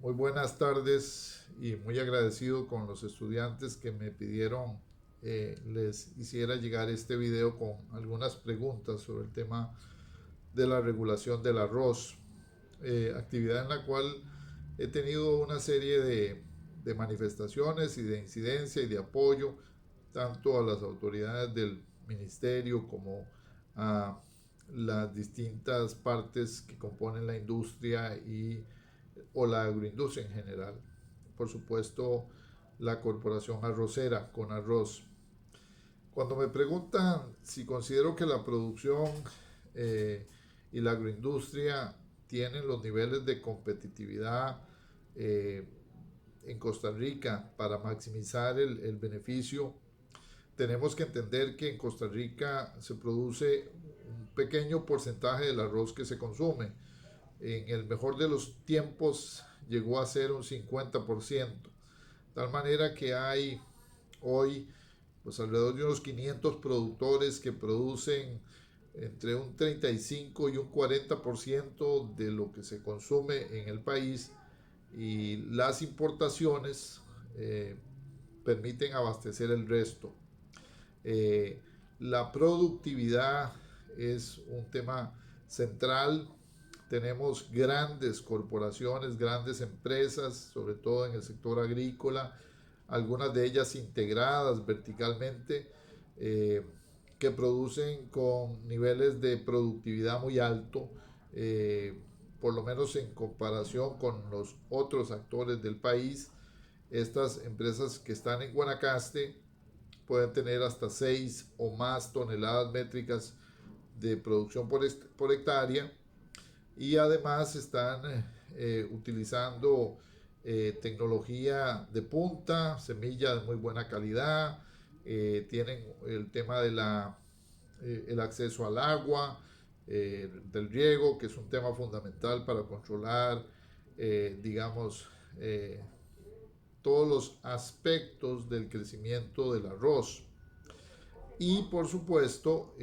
Muy buenas tardes y muy agradecido con los estudiantes que me pidieron les hiciera llegar este video con algunas preguntas sobre el tema de la regulación del arroz, actividad en la cual he tenido una serie de manifestaciones y de incidencia y de apoyo tanto a las autoridades del ministerio como a las distintas partes que componen la industria o la agroindustria en general. Por supuesto, la corporación arrocera con arroz. Cuando me preguntan si considero que la producción y la agroindustria tienen los niveles de competitividad eh, en Costa Rica para maximizar el beneficio, tenemos que entender que en Costa Rica se produce un pequeño porcentaje del arroz que se consume. En el mejor de los tiempos llegó a ser un 50%. De tal manera que hay hoy pues alrededor de unos 500 productores que producen entre un 35 y un 40% de lo que se consume en el país, y las importaciones permiten abastecer el resto. Eh, la productividad es un tema central. Tenemos grandes corporaciones, grandes empresas, sobre todo en el sector agrícola, algunas de ellas integradas verticalmente, eh, que producen con niveles de productividad muy alto, eh, por lo menos en comparación con los otros actores del país. Estas empresas que están en Guanacaste pueden tener hasta 6 o más toneladas métricas de producción por hectárea, y además están utilizando tecnología de punta, semilla de muy buena calidad, tienen el tema de el acceso al agua, del riego, que es un tema fundamental para controlar, digamos, todos los aspectos del crecimiento del arroz. Y por supuesto,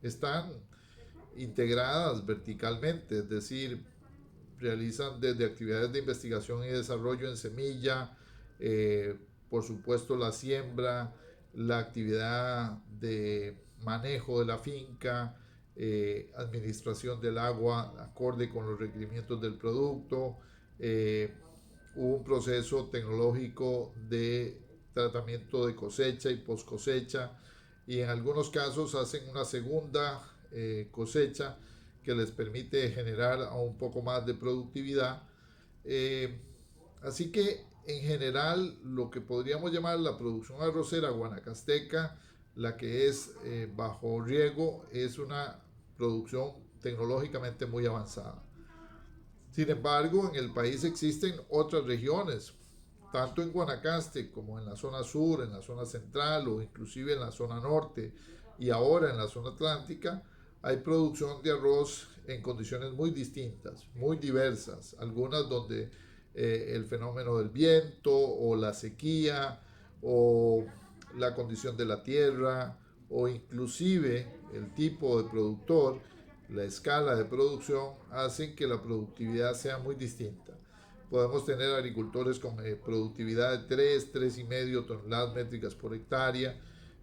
están integradas verticalmente, es decir, realizan desde actividades de investigación y desarrollo en semilla, por supuesto la siembra, la actividad de manejo de la finca, administración del agua acorde con los requerimientos del producto. Hubo un proceso tecnológico de tratamiento de cosecha y post cosecha, y en algunos casos hacen una segunda cosecha que les permite generar un poco más de productividad. Eh, Así que en general lo que podríamos llamar la producción arrocera guanacasteca, la que es bajo riego, es una producción tecnológicamente muy avanzada. Sin embargo, en el país existen otras regiones, tanto en Guanacaste como en la zona sur, en la zona central o inclusive en la zona norte y ahora en la zona atlántica. Hay producción de arroz en condiciones muy distintas, muy diversas, algunas donde el fenómeno del viento o la sequía o la condición de la tierra o inclusive el tipo de productor, la escala de producción, hacen que la productividad sea muy distinta. Podemos tener agricultores con productividad de 3 y medio toneladas métricas por hectárea,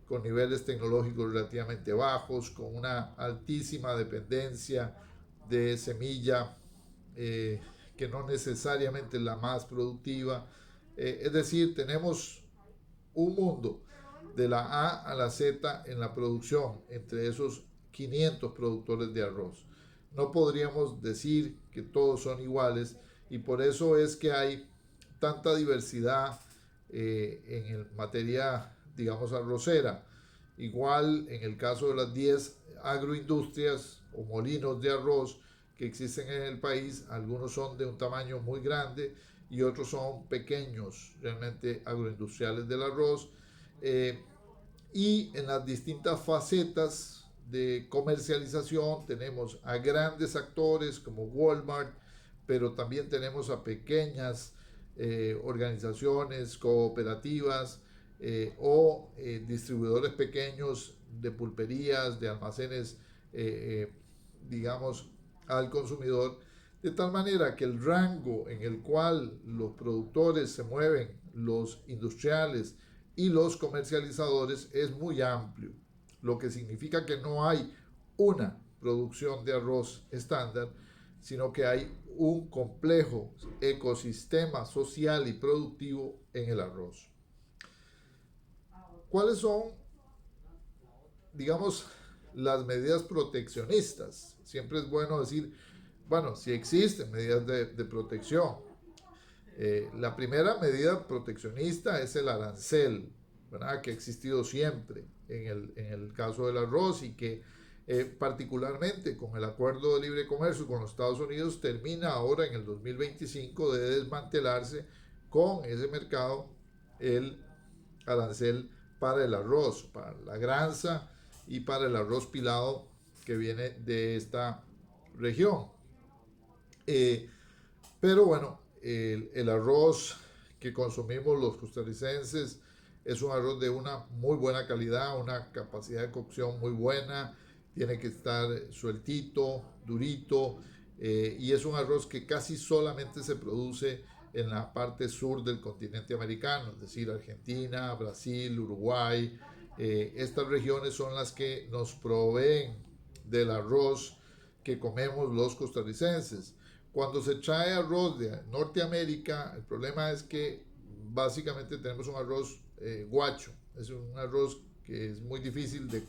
con niveles tecnológicos relativamente bajos, con una altísima dependencia de semilla, eh, que no necesariamente es la más productiva. Es decir, tenemos un mundo de la A a la Z en la producción entre esos 500 productores de arroz. No podríamos decir que todos son iguales, y por eso es que hay tanta diversidad en materia, digamos, arrocera. Igual en el caso de las 10 agroindustrias o molinos de arroz que existen en el país, algunos son de un tamaño muy grande y otros son pequeños, realmente agroindustriales del arroz. eh, y en las distintas facetas de comercialización tenemos a grandes actores como Walmart, pero también tenemos a pequeñas organizaciones cooperativas, distribuidores pequeños de pulperías, de almacenes, digamos, al consumidor, de tal manera que el rango en el cual los productores se mueven, los industriales y los comercializadores es muy amplio, lo que significa que no hay una producción de arroz estándar, sino que hay un complejo ecosistema social y productivo en el arroz. ¿Cuáles son, digamos, las medidas proteccionistas? Siempre es bueno decir, bueno, si existen medidas de protección. La primera medida proteccionista es el arancel, ¿verdad? Que ha existido siempre en el caso del arroz y que particularmente con el acuerdo de libre comercio con los Estados Unidos termina ahora en el 2025 de desmantelarse con ese mercado el arancel para el arroz, para la granza y para el arroz pilado que viene de esta región. Pero bueno, el arroz que consumimos los costarricenses es un arroz de una muy buena calidad, una capacidad de cocción muy buena, tiene que estar sueltito, durito, y es un arroz que casi solamente se produce en la parte sur del continente americano, es decir, Argentina, Brasil, Uruguay. Estas regiones son las que nos proveen del arroz que comemos los costarricenses. Cuando se trae arroz de Norteamérica, el problema es que básicamente tenemos un arroz guacho. Es un arroz que es muy difícil de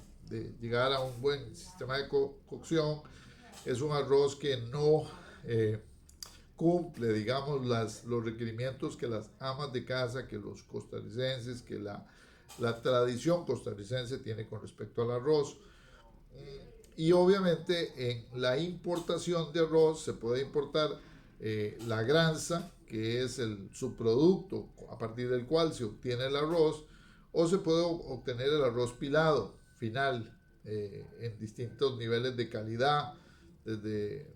llegar a un buen sistema de cocción. Es un arroz que no cumple, digamos, los requerimientos que las amas de casa, que los costarricenses, que la tradición costarricense tiene con respecto al arroz. Y obviamente en la importación de arroz se puede importar la granza, que es el subproducto a partir del cual se obtiene el arroz, o se puede obtener el arroz pilado final en distintos niveles de calidad, desde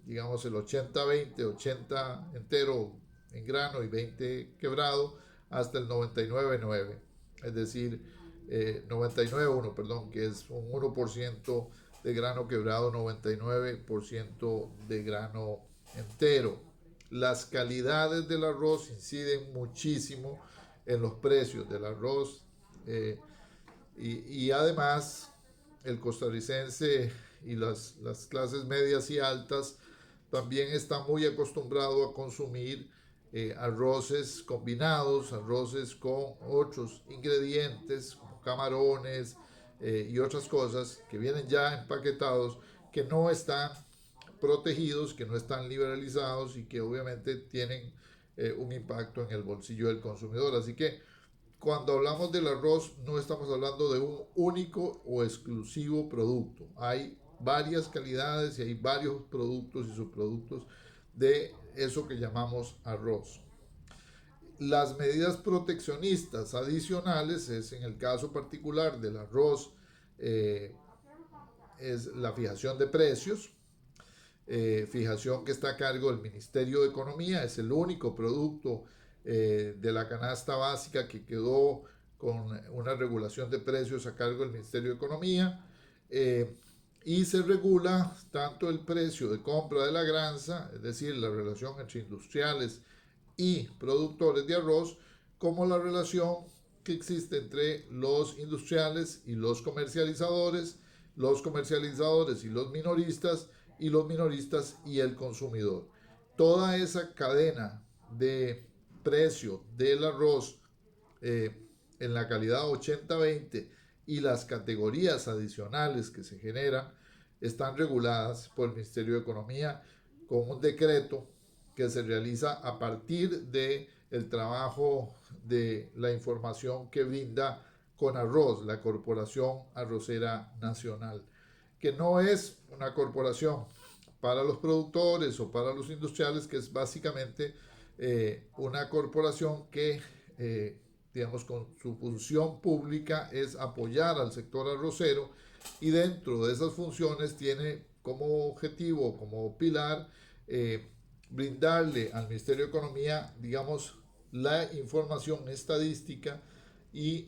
digamos el 80-20, 80 entero en grano y 20 quebrado, hasta el 99-9, es decir, 99-1, perdón, que es un 1% de grano quebrado, 99% de grano entero. Las calidades del arroz inciden muchísimo en los precios del arroz y además el costarricense y las clases medias y altas también está muy acostumbrado a consumir arroces combinados, arroces con otros ingredientes como camarones y otras cosas que vienen ya empaquetados, que no están protegidos, que no están liberalizados y que obviamente tienen un impacto en el bolsillo del consumidor. Así que cuando hablamos del arroz no estamos hablando de un único o exclusivo producto. Hay varias calidades y hay varios productos y subproductos de eso que llamamos arroz. Las medidas proteccionistas adicionales es en el caso particular del arroz, es la fijación de precios, fijación que está a cargo del Ministerio de Economía, es el único producto de la canasta básica que quedó con una regulación de precios a cargo del Ministerio de Economía, y se regula tanto el precio de compra de la granza, es decir, la relación entre industriales y productores de arroz, como la relación que existe entre los industriales y los comercializadores y los minoristas y el consumidor. Toda esa cadena de precio del arroz en la calidad 80-20 y las categorías adicionales que se generan están reguladas por el Ministerio de Economía con un decreto que se realiza a partir de el trabajo de la información que brinda Conarroz, la Corporación Arrocera Nacional, que no es una corporación para los productores o para los industriales, que es básicamente una corporación que, digamos, con su función pública es apoyar al sector arrocero y dentro de esas funciones tiene como objetivo, como pilar, brindarle al Ministerio de Economía, digamos, la información estadística y,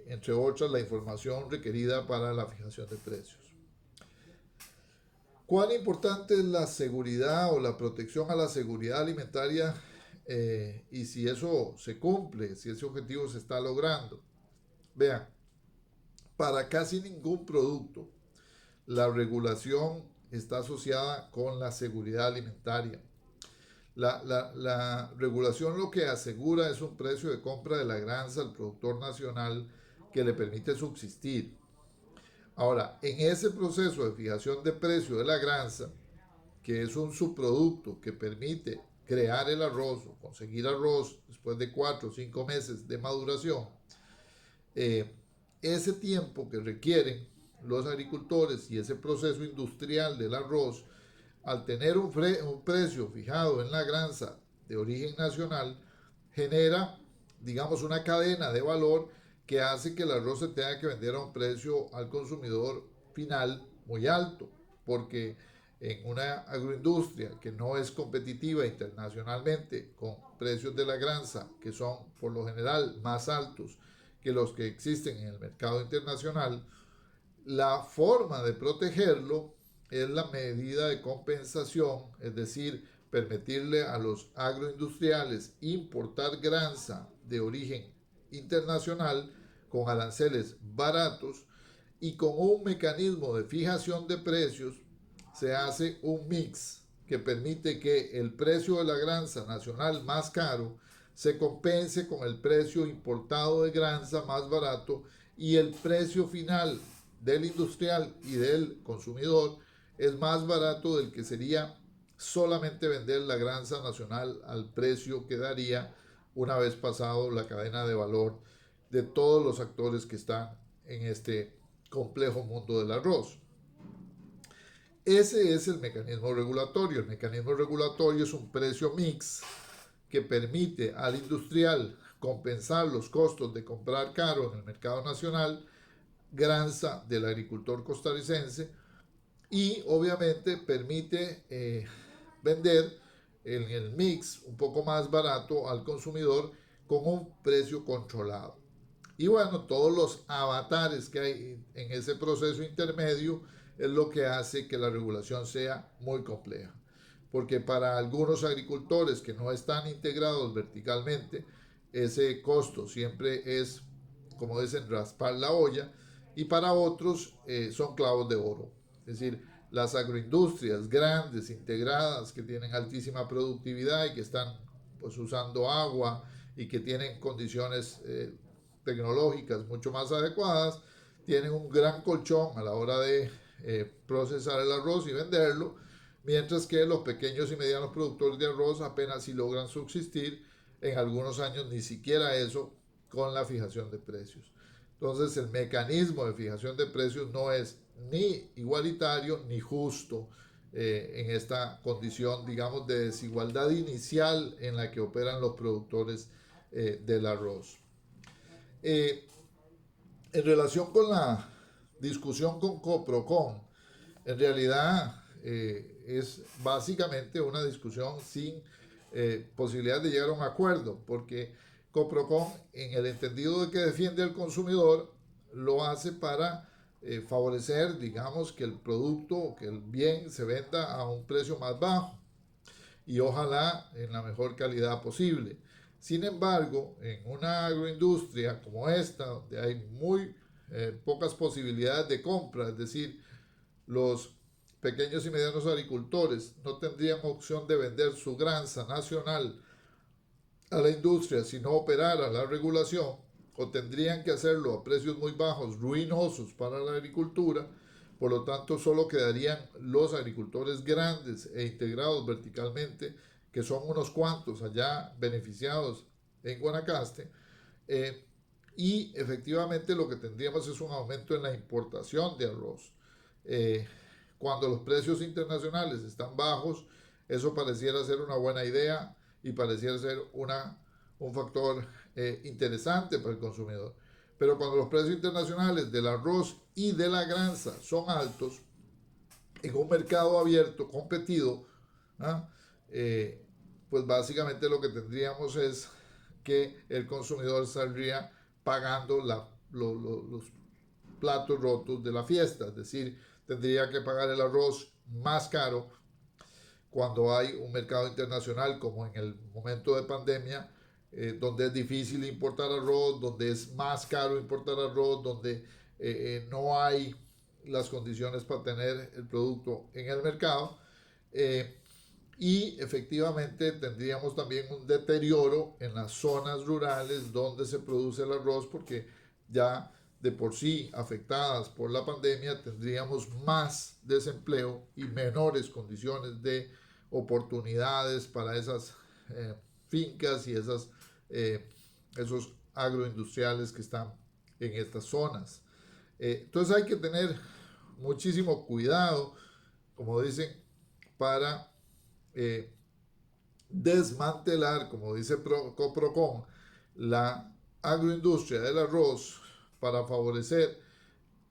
entre otras, la información requerida para la fijación de precios. ¿Cuán importante es la seguridad o la protección a la seguridad alimentaria y si eso se cumple, si ese objetivo se está logrando? Vean, para casi ningún producto la regulación está asociada con la seguridad alimentaria. La regulación lo que asegura es un precio de compra de la granza al productor nacional que le permite subsistir. Ahora, en ese proceso de fijación de precio de la granza, que es un subproducto que permite crear el arroz o conseguir arroz después de 4 o 5 meses de maduración, ese tiempo que requieren los agricultores y ese proceso industrial del arroz, al tener un precio fijado en la granza de origen nacional, genera, digamos, una cadena de valor que hace que el arroz se tenga que vender a un precio al consumidor final muy alto, porque en una agroindustria que no es competitiva internacionalmente con precios de la granza que son por lo general más altos que los que existen en el mercado internacional, la forma de protegerlo es la medida de compensación, es decir, permitirle a los agroindustriales importar granza de origen internacional con aranceles baratos y con un mecanismo de fijación de precios se hace un mix que permite que el precio de la granza nacional más caro se compense con el precio importado de granza más barato y el precio final del industrial y del consumidor es más barato del que sería solamente vender la granza nacional al precio que daría una vez pasado la cadena de valor de todos los actores que están en este complejo mundo del arroz. Ese es el mecanismo regulatorio. El mecanismo regulatorio es un precio mix que permite al industrial compensar los costos de comprar caro en el mercado nacional granza del agricultor costarricense y obviamente permite vender en el mix un poco más barato al consumidor con un precio controlado. Y bueno, todos los avatares que hay en ese proceso intermedio es lo que hace que la regulación sea muy compleja. Porque para algunos agricultores que no están integrados verticalmente, ese costo siempre es, como dicen, raspar la olla, y para otros son clavos de oro. Es decir, las agroindustrias grandes, integradas, que tienen altísima productividad y que están pues usando agua y que tienen condiciones tecnológicas mucho más adecuadas, tienen un gran colchón a la hora de procesar el arroz y venderlo, mientras que los pequeños y medianos productores de arroz apenas si logran subsistir, en algunos años ni siquiera eso, con la fijación de precios. Entonces el mecanismo de fijación de precios no es ni igualitario ni justo en esta condición, digamos, de desigualdad inicial en la que operan los productores del arroz. En relación con la discusión con Coprocon, en realidad es básicamente una discusión sin posibilidad de llegar a un acuerdo, porque Coprocon, en el entendido de que defiende al consumidor, lo hace para favorecer, digamos, que el producto o que el bien se venda a un precio más bajo y ojalá en la mejor calidad posible. Sin embargo, en una agroindustria como esta, donde hay muy pocas posibilidades de compra, es decir, los pequeños y medianos agricultores no tendrían opción de vender su granza nacional a la industria si no operara la regulación, o tendrían que hacerlo a precios muy bajos, ruinosos para la agricultura. Por lo tanto, solo quedarían los agricultores grandes e integrados verticalmente, que son unos cuantos allá beneficiados en Guanacaste, y efectivamente lo que tendríamos es un aumento en la importación de arroz. Cuando los precios internacionales están bajos, eso pareciera ser una buena idea y pareciera ser un factor interesante para el consumidor. Pero cuando los precios internacionales del arroz y de la granza son altos, en un mercado abierto, competido, ¿ah? Pues básicamente lo que tendríamos es que el consumidor saldría pagando los platos rotos de la fiesta, es decir, tendría que pagar el arroz más caro cuando hay un mercado internacional como en el momento de pandemia, donde es difícil importar arroz, donde es más caro importar arroz, donde no hay las condiciones para tener el producto en el mercado. Y efectivamente tendríamos también un deterioro en las zonas rurales donde se produce el arroz, porque ya de por sí afectadas por la pandemia tendríamos más desempleo y menores condiciones de oportunidades para esas fincas y esos agroindustriales que están en estas zonas. Entonces hay que tener muchísimo cuidado, como dicen, para eh, desmantelar, como dice Coprocon, la agroindustria del arroz para favorecer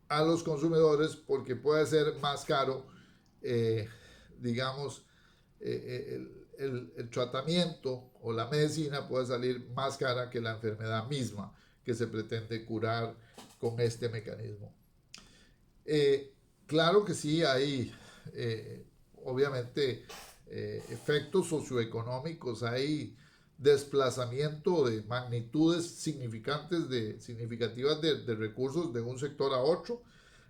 a los consumidores, porque puede ser más caro, eh, digamos, el tratamiento o la medicina puede salir más cara que la enfermedad misma que se pretende curar con este mecanismo. Claro que sí, hay obviamente efectos socioeconómicos, hay desplazamiento de magnitudes significativas de recursos de un sector a otro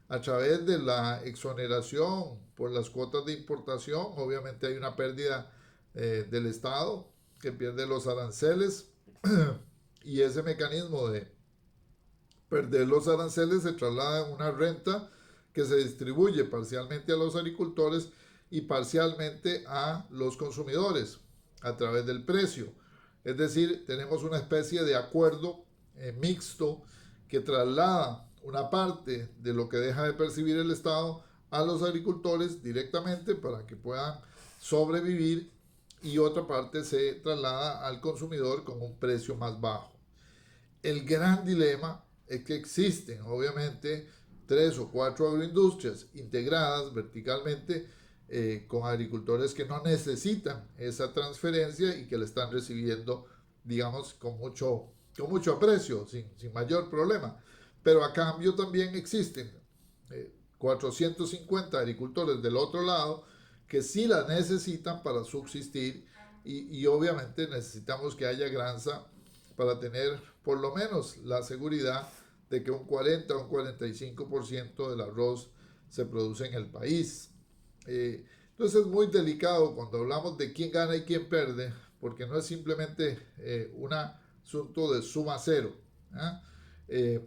a través de la exoneración por las cuotas de importación. Obviamente hay una pérdida del Estado que pierde los aranceles y ese mecanismo de perder los aranceles se traslada en una renta que se distribuye parcialmente a los agricultores y parcialmente a los consumidores a través del precio. Es decir, tenemos una especie de acuerdo mixto que traslada una parte de lo que deja de percibir el Estado a los agricultores directamente para que puedan sobrevivir, y otra parte se traslada al consumidor con un precio más bajo. El gran dilema es que existen, obviamente, 3 o 4 agroindustrias integradas verticalmente con agricultores que no necesitan esa transferencia y que la están recibiendo, digamos, con mucho aprecio, sin mayor problema. Pero a cambio también existen 450 agricultores del otro lado que sí la necesitan para subsistir, y obviamente necesitamos que haya granza para tener por lo menos la seguridad de que un 40 o un 45% del arroz se produce en el país. Entonces es muy delicado cuando hablamos de quién gana y quién pierde, porque no es simplemente un asunto de suma cero. ¿eh?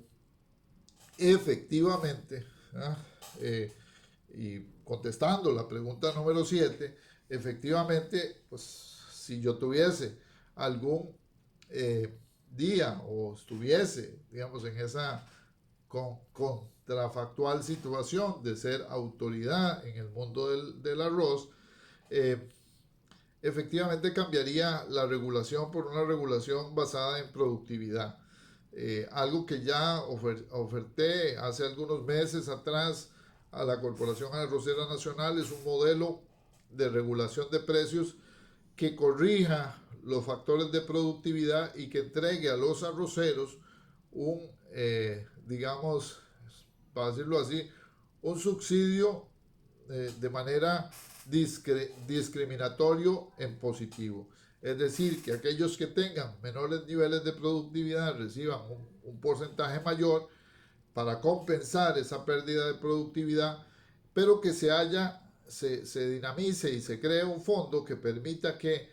Efectivamente, y contestando la pregunta número 7, efectivamente, pues si yo tuviese algún día o estuviese, digamos, en esa contrafactual situación de ser autoridad en el mundo del arroz, efectivamente cambiaría la regulación por una regulación basada en productividad. Algo que ya oferté hace algunos meses atrás a la Corporación Arrocera Nacional es un modelo de regulación de precios que corrija los factores de productividad y que entregue a los arroceros un, digamos, para decirlo así, un subsidio de manera discriminatorio en positivo. Es decir, que aquellos que tengan menores niveles de productividad reciban un porcentaje mayor para compensar esa pérdida de productividad, pero que se dinamice y se cree un fondo que permita que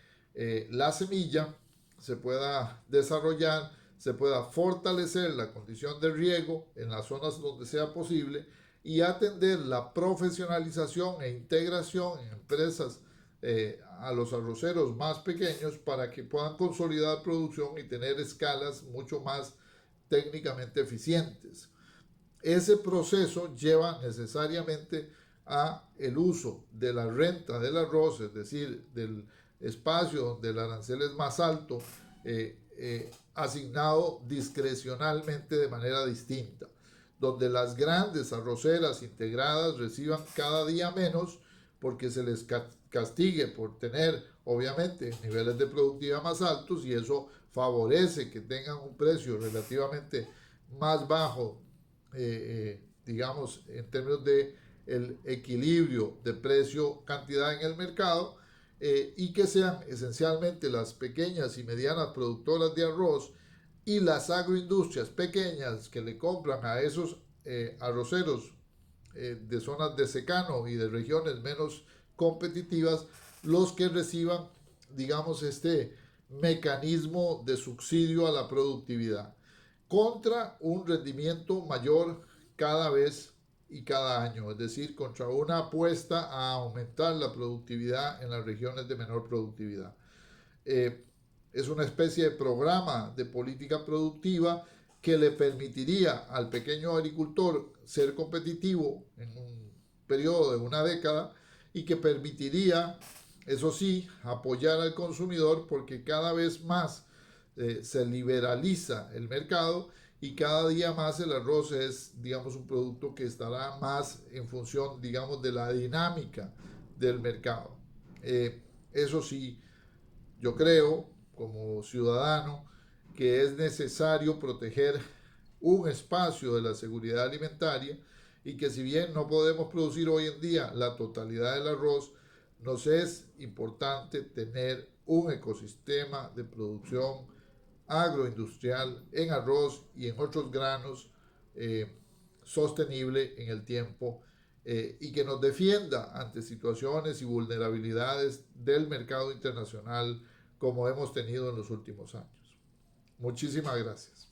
la semilla se pueda desarrollar, se pueda fortalecer la condición de riego en las zonas donde sea posible y atender la profesionalización e integración en empresas a los arroceros más pequeños para que puedan consolidar producción y tener escalas mucho más técnicamente eficientes. Ese proceso lleva necesariamente a el uso de la renta del arroz, es decir, del espacio donde el arancel es más alto, asignado discrecionalmente de manera distinta, donde las grandes arroceras integradas reciban cada día menos porque se les castigue por tener obviamente niveles de productividad más altos, y eso favorece que tengan un precio relativamente más bajo, digamos, en términos de el equilibrio de precio-cantidad en el mercado, y que sean esencialmente las pequeñas y medianas productoras de arroz y las agroindustrias pequeñas que le compran a esos arroceros de zonas de secano y de regiones menos competitivas, los que reciban, digamos, este mecanismo de subsidio a la productividad contra un rendimiento mayor cada vez y cada año, es decir, contra una apuesta a aumentar la productividad en las regiones de menor productividad. Es una especie de programa de política productiva que le permitiría al pequeño agricultor ser competitivo en un periodo de una década y que permitiría, eso sí, apoyar al consumidor porque cada vez más se liberaliza el mercado y cada día más el arroz es, digamos, un producto que estará más en función, digamos, de la dinámica del mercado. Eso sí, yo creo, como ciudadano, que es necesario proteger un espacio de la seguridad alimentaria y que si bien no podemos producir hoy en día la totalidad del arroz, nos es importante tener un ecosistema de producción agroindustrial en arroz y en otros granos sostenible en el tiempo, y que nos defienda ante situaciones y vulnerabilidades del mercado internacional como hemos tenido en los últimos años. Muchísimas gracias.